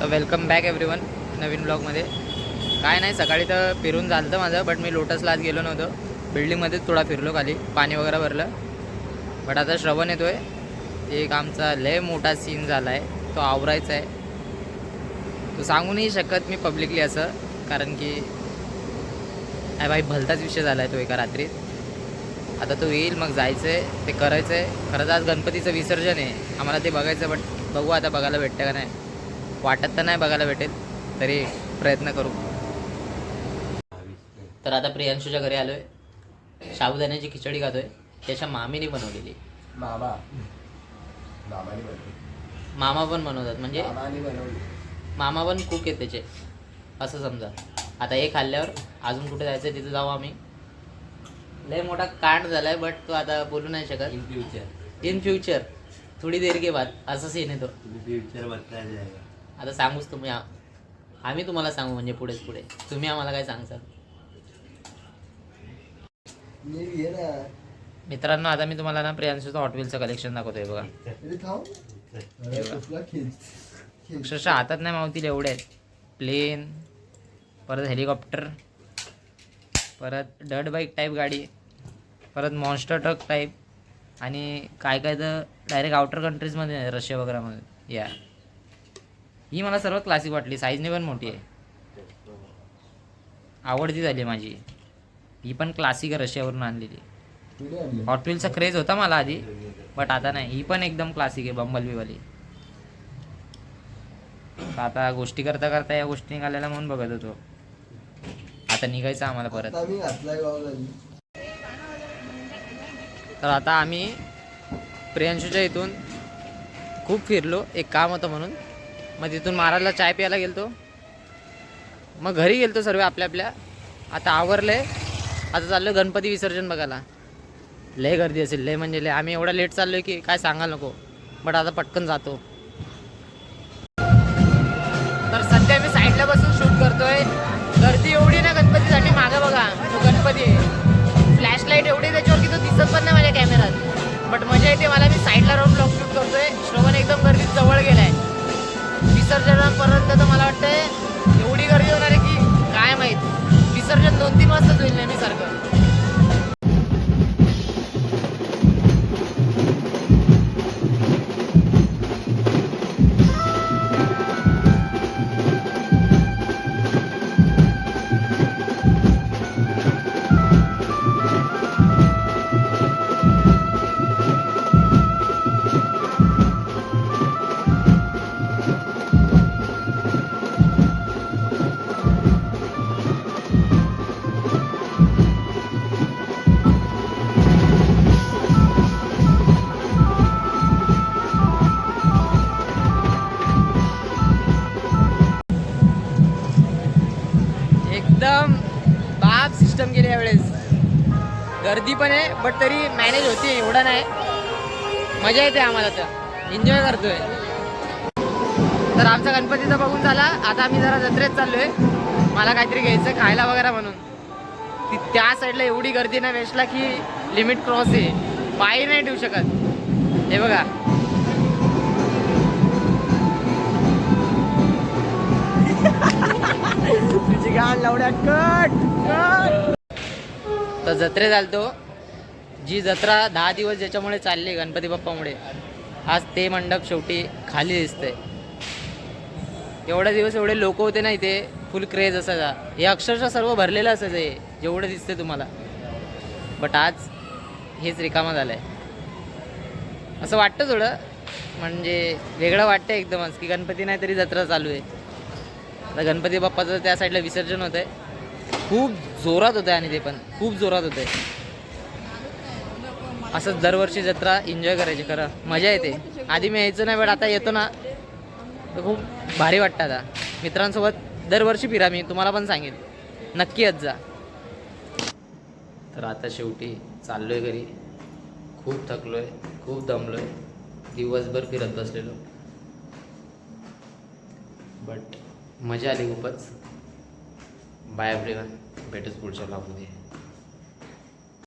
तर welcome back everyone नवीन ब्लॉगमध्ये. काय नाही, सकाळी तर फिरून झालं तर माझं, बट मी लोटसला आज गेलो नव्हतो. बिल्डिंगमध्येच थोडा फिरलो, खाली पाणी वगैरे भरलं. बट आता श्रवण येतो आहे, एक आमचा लय मोठा सीन झाला आहे, तो आवरायचा आहे. तो सांगू नाही शकत मी पब्लिकली असं, कारण की आहे भाई भलताच विषय झाला आहे तो एका रात्रीत. आता तो येईल, मग जायचं आहे, ते करायचं आहे. खरंच आज गणपतीचं विसर्जन आहे, आम्हाला ते बघायचं, बट बघू आता बघायला भेटतं का नाही. वाटत तर नाही बघायला भेटेल, तरी प्रयत्न करू. तर आता प्रियांशूच्या घरी आलो आहे, साबुदाण्याची खिचडी खातोय. त्याच्या मामीने बनवलेली. मामा पण बनवतात, म्हणजे मामा पण कुक आहेत त्याचे, असं समजा. आता हे खाल्ल्यावर अजून कुठे जायचं तिथे जाऊ आम्ही. लय मोठा कांड झालाय, बट तो आता बोलू नाही शकत. इन फ्युचर थोडी देर के बाद असं सीन आहे तो. आता सांगूच तुम्ही, आम्ही तुम्हाला सांगू, म्हणजे पुढेच पुढे तुम्ही आम्हाला काय सांगसाल. मित्रांनो, आता मी तुम्हाला ना प्रियांशूचं हॉटव्हीलचं कलेक्शन दाखवतोय. बघा, अक्षरशः हातात नाही मावतील एवढे आहेत. प्लेन, परत हेलिकॉप्टर, परत डर्ट बाईक टाईप गाडी, परत मॉन्स्टर ट्रक टाईप, आणि काय काय तर डायरेक्ट आउटर कंट्रीजमध्ये, रशिया वगैरेमध्ये. या ही मला सर्वात क्लासिक वाटली, साईजने पण मोठी आहे, आवडती झाली माझी. ही पण क्लासिक आहे, रशियावरून आणलेली. हॉटव्हीलचा क्रेज होता मला आधी, बट आता नाही. ही पण एकदम क्लासिक आहे, बंबलबीवाली. आता गोष्टी करता करता या गोष्टी निघालेल्या म्हणून बघत होतो. आता निघायचं आम्हाला परत. तर आता आम्ही प्रियांशूच्या इथून खूप फिरलो, एक काम होतं म्हणून. मग तिथून महाराजला चाय प्यायला गेलतो, मग घरी गेलतो सर्व आपल्या आपल्या. आता आवरलंय, आता चाललो गणपती विसर्जन बघायला. लय गर्दी असेल, लय म्हणजे लय. आम्ही एवढा लेट चाललोय की काय सांगायला नको, बट आता पटकन जातो. तर सध्या मी साईडला बसून शूट करतोय. गर्दी एवढी ना गणपतीसाठी, मागं बघा तो गणपती आहे. फ्लॅशलाईट एवढी त्याच्यावर की तो दिसत पण नाही माझ्या कॅमेरात, बट मजा येते मला. मी साईडला राहून ब्लॉग शूट करतोय. श्रवण एकदम गर्दीत जवळ गेलाय. विसर्जनापर्यंत तर मला वाटतंय एवढी गर्दी होणार आहे की काय माहीत. विसर्जन 2-3 वाजताच होईल नेहमीसारखं. एकदम बाप सिस्टम केली यावेळेस. गर्दी पण आहे, बट तरी मॅनेज होती, एवढा नाही. मजा येते आम्हाला, तर एन्जॉय करतोय. तर आमचा गणपतीचा बघून झाला. आता आम्ही जरा जत्रेत चाललोय, मला काहीतरी घ्यायचं खायला वगैरे म्हणून. ती त्या साईडला एवढी गर्दी ना वेस्टला की लिमिट क्रॉस आहे, पायी नाही ठेवू शकत. हे बघा, तुझी गाड लावड्या कट कट. तर जत्रे चालतो, जी जत्रा 10 दिवस ज्याच्यामुळे चालली गणपती बाप्पामुळे, आज ते मंडप शेवटी खाली दिसतंय. एवढे दिवस एवढे लोक होते ना इथे, फुल क्रेज असायचा. हे अक्षरशः सर्व भरलेलं असायचं हे, जेवढं दिसतंय तुम्हाला. बट आज हेच रिकामा झालं आहे, असं वाटतं थोडं. म्हणजे वेगळं वाटतं एकदमच की गणपती नाही तरी जत्रा चालू आहे. आता गणपती बाप्पाचं त्या साईडला विसर्जन होतं आहे, खूप जोरात होतं आहे, आणि ते पण खूप जोरात होतं आहे. असंच दरवर्षी जत्रा एन्जॉय करायची, खरं मजा येते. आधी मी यायचो नाही, बट आता येतो ना तर खूप भारी वाटतं. आता मित्रांसोबत दरवर्षी फिरा, मी तुम्हाला पण सांगेन, नक्की येत जा. तर आता शेवटी चाललो आहे घरी. खूप थकलो आहे, खूप दमलो आहे, दिवसभर फिरत बसलेलो, बट मजा आली खूपच. बाय एव्हरीवन, भेटूच पुढच्या ब्लॉगमध्ये.